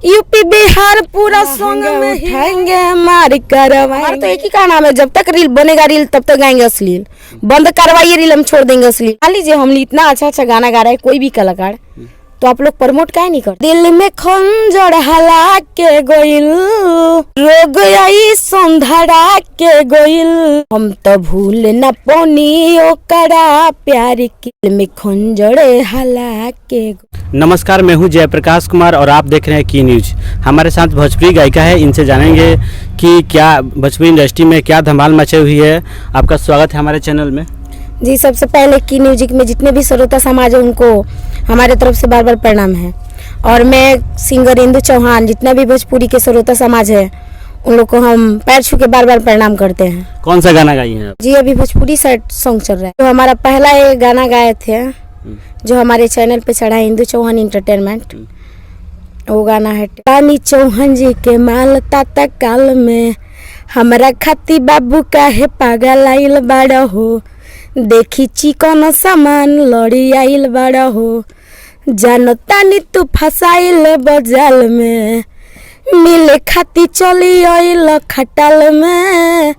UP Bihar पूरा song में उठाएंगे मार करवाएंगे। तो एक ही का नाम है, जब तक रील बनेगा रील तब तक गाएंगे अश्लील। बंद करवाइए रील, हम छोड़ देंगे अश्लील। मान लीजिए हम इतना अच्छा अच्छा गाना गा रहा है कोई भी कलाकार, तो आप लोग प्रमोट काहे नहीं करते? दिल में खंजर हला के गोइल, रोग आई संधरा के गोइल, हम तो भूल न पौनी ओकरा प्यार के, दिल में खंजर हला के। नमस्कार, मैं हूं जयप्रकाश कुमार और आप देख रहे हैं की न्यूज। हमारे साथ भोजपुरी गायिका है, इनसे जानेंगे कि क्या भोजपुरी इंडस्ट्री में क्या धमाल मची हुई है। आपका स्वागत है हमारे चैनल में। जी, सबसे पहले की म्यूजिक में जितने भी श्रोता समाज है उनको हमारे तरफ से बार बार प्रणाम है। और मैं सिंगर इंदु चौहान, जितना भी भोजपुरी के श्रोता समाज है उन लोग को हम पैर छू के बार बार प्रणाम करते हैं। कौन सा गाना गाई हैं आप? जी, अभी भोजपुरी सॉन्ग चल रहा है। तो हमारा पहला ये गाना गाए थे जो हमारे चैनल पे चढ़ा है, इंदु चौहान इंटरटेनमेंट। वो गाना है रानी चौहान जी के माल ताता काल में, हमारा खाती बाबू का है पागल आइल बाड़ा हो, देखी चिकन सामान लड़ी आइल बड़ा हो, जानो तानी तू फसाइल बजाल में, मिले खाती चली आइल खटाल में,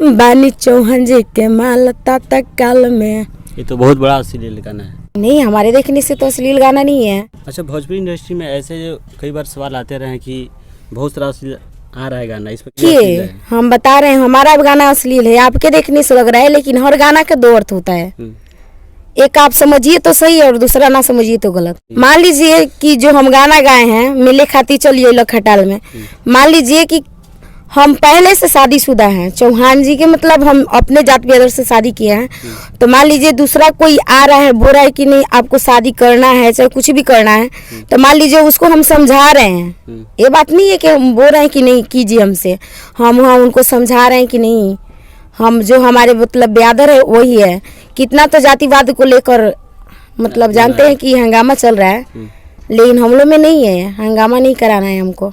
बानी चौहान जी के माल ताता काल में। ये तो बहुत बड़ा अश्लील गाना है। नहीं, हमारे देखने से तो अश्लील गाना नहीं है। अच्छा, भोजपुरी इंडस्ट्री में ऐसे कई बार सवाल आते रहे कि बहुत सारा अश्लील आ रहा है गाना, इस पर हम बता रहे हैं हमारा गाना अश्लील है, आपके देखने से लग रहा है, लेकिन हर गाना का दो अर्थ होता है। एक आप समझिए तो सही और दूसरा ना समझिए तो गलत। मान लीजिए कि जो हम गाना गाए हैं मिले खाती चलिए खटाल में, मान लीजिए कि हम पहले से शादीशुदा हैं, चौहान जी के मतलब हम अपने जात ब्रदर से शादी किए हैं, तो मान लीजिए दूसरा कोई आ रहा है बोल रहा है कि नहीं आपको शादी करना है, चाहे कुछ भी करना है, तो मान लीजिए उसको हम समझा रहे हैं। ये बात नहीं है कि हम बोल रहे हैं कि नहीं कीजिए हमसे, हम उनको समझा रहे हैं कि नहीं, हम जो हमारे मतलब ब्यादर है वही है। कितना तो जातिवाद को लेकर मतलब जानते हैं कि हंगामा चल रहा है, लेकिन हम लोग में नहीं है, हंगामा नहीं कराना है हमको।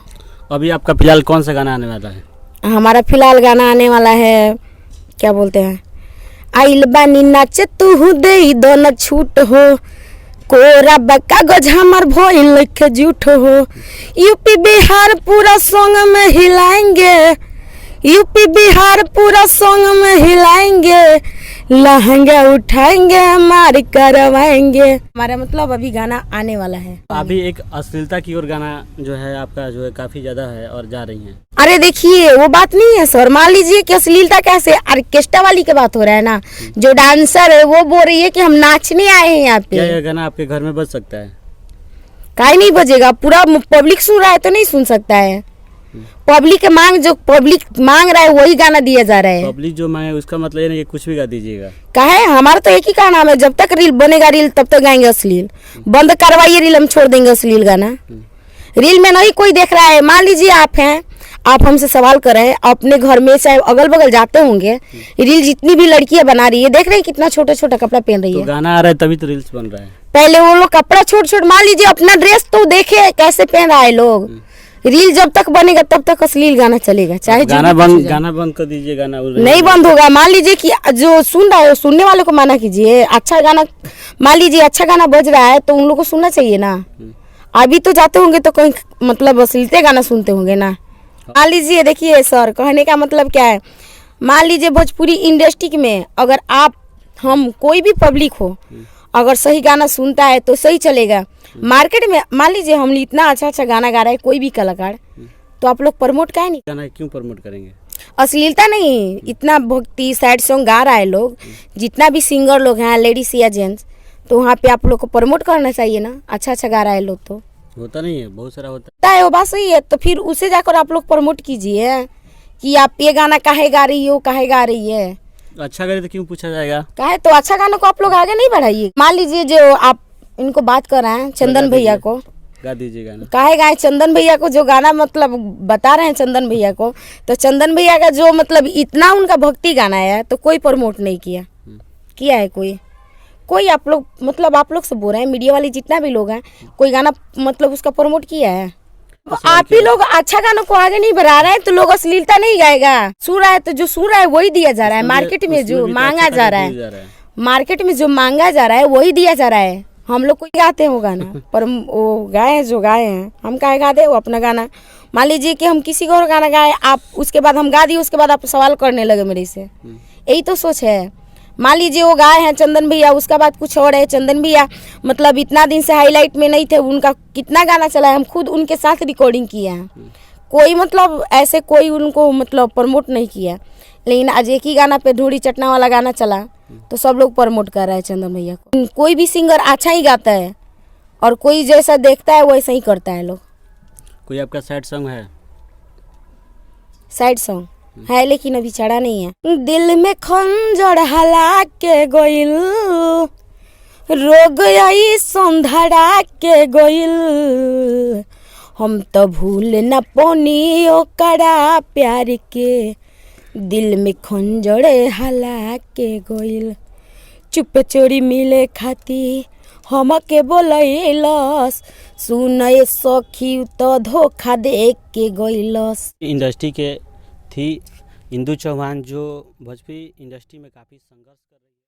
अभी आपका फिलहाल कौन सा गाना आने वाला है? हमारा फिलहाल गाना आने वाला है, क्या बोलते हैं, आइल बानी नाचे तू दे दो न छूट हो, कोरा कागज हमार भइल लिखे झूठ हो, यूपी बिहार पूरा सॉन्ग में हिलाएंगे, यूपी बिहार पूरा सॉन्ग में हिलाएंगे, लहंगा उठाएंगे मार करवाएंगे। हमारा मतलब अभी गाना आने वाला है। अभी एक अश्लीलता की ओर गाना जो है आपका जो है काफी ज्यादा है और जा रही है। अरे देखिए वो बात नहीं है सर, मान लीजिए कि अश्लीलता कैसे, ऑर्केस्ट्रा वाली की बात हो रहा है ना, जो डांसर है वो बोल रही है कि हम नाचने आए हैं यहाँ पे। क्या यह गाना आपके घर में बज सकता है? काहे नहीं बजेगा, पूरा पब्लिक सुन रहा है तो नहीं सुन सकता है। पब्लिक के मांग, जो पब्लिक मांग रहा है वही गाना दिया जा रहा है। पब्लिक जो मांगे उसका मतलब ये नहीं कि कुछ भी गा दीजिएगा। काहे, हमारा तो एक ही का नाम है, जब तक रील बनेगा रील तब तक गाएंगे अश्लील। बंद करवाइए रील, हम छोड़ देंगे अश्लील गाना। रील में नहीं कोई देख रहा है, मान लीजिए आप हैं, आप हमसे सवाल कर रहे हैं, अपने घर में चाहे अगल बगल जाते होंगे, रील जितनी भी लड़कियां बना रही है देख रहे हैं कितना छोटा छोटा कपड़ा पहन रही है। तो गाना आ रहा है तभी तो रील्स बन रहा है। पहले वो लोग कपड़ा छोट छोट, मान लीजिए अपना ड्रेस तो देखे कैसे पहन रहा है लोग। रील जब तक बनेगा तब तक अश्लील गाना चलेगा, चाहे गाना बंद कर दीजिए। गाना नहीं बंद होगा। मान लीजिए कि जो सुन रहा है सुनने वाले को माना कीजिए, अच्छा गाना, मान लीजिए अच्छा गाना बज रहा है तो उन लोग को सुनना चाहिए ना। अभी तो जाते होंगे तो कहीं मतलब अश्लीलते गाना सुनते होंगे ना। मान लीजिए, देखिए सर कहने का मतलब क्या है, मान लीजिए भोजपुरी इंडस्ट्री में अगर आप हम कोई भी पब्लिक हो अगर सही गाना सुनता है तो सही चलेगा। मार्केट में मान लीजिए हम इतना अच्छा अच्छा गाना गा रहा है कोई भी कलाकार, तो आप लोग प्रमोट काहे नहीं? गाना क्यों प्रमोट करेंगे? अश्लीलता नहीं, इतना भक्ति सैड सॉन्ग गा रहा है लोग, जितना भी सिंगर लोग हैं लेडीज या जेंट्स, तो वहाँ पे आप लोग को प्रमोट करना चाहिए ना। अच्छा अच्छा गा रहा है लोग तो होता नहीं है, बहुत सारा होता है। वो बात सही है, तो फिर उसे जाकर आप लोग प्रमोट कीजिए कि आप ये गाना काहे गा रही हो, काहे गा रही है। अच्छा करे तो क्यों पूछा जाएगा? काहे, तो अच्छा गाना को आप लोग आगे नहीं बढ़ाइए। मान लीजिए जो आप इनको बात कर रहे हैं चंदन भैया को, गा दीजिए गाना। काहे गाए चंदन भैया को, जो गाना मतलब बता रहे हैं चंदन भैया को, तो चंदन भैया का जो मतलब इतना उनका भक्ति गाना है तो कोई प्रमोट नहीं किया है कोई आप लोग मतलब आप लोग से बोल रहे हैं, मीडिया वाले जितना भी लोग हैं, कोई गाना मतलब उसका प्रमोट किया है? आप ही लोग अच्छा गानों को आगे नहीं बढ़ा रहे हैं तो लोग अश्लीलता नहीं गाएगा। सुन रहा है तो जो सुन रहा है वही दिया जा रहा है, मार्केट में जो मांगा जा रहा है, मार्केट में जो मांगा जा रहा है वही दिया जा रहा है। हम लोग कोई गाते हो गाना पर वो गाए जो गाए हैं, हम काहे गा दे वो अपना गाना। मान लीजिए कि हम किसी को और गाना गाए, आप उसके बाद हम गा दिए, उसके बाद आप सवाल करने लगे मेरे से, यही तो सोच है। मान लीजिए वो गाए हैं चंदन भैया, उसका बाद कुछ और है। चंदन भैया मतलब इतना दिन से हाईलाइट में नहीं थे, उनका कितना गाना चला है, हम खुद उनके साथ रिकॉर्डिंग किए हैं। कोई मतलब ऐसे कोई उनको मतलब प्रमोट नहीं किया, लेकिन आज एक ही गाना पे धूड़ी चटना वाला गाना चला तो सब लोग प्रमोट कर रहे हैं चंदन भैया को। कोई भी सिंगर अच्छा ही गाता है और कोई जैसा देखता है वैसा ही करता है लोग। कोई आपका सैड सॉन्ग है? सैड सॉन्ग है लेकिन अभी चढ़ा नहीं है। दिल में खंजर हला के गोइल, रोग आई संधरा के गोइल, हम तो भूल न पौनी ओकरा प्यार के, दिल में खंजर हला के गोइल, चुप चोरी मिले खाती हमके बोलैलस, सुनए सखी तो धोखा दे के गइलस। इंडस्ट्री के थी इंदु चौहान जो भोजपुरी इंडस्ट्री में काफ़ी संघर्ष कर रही है।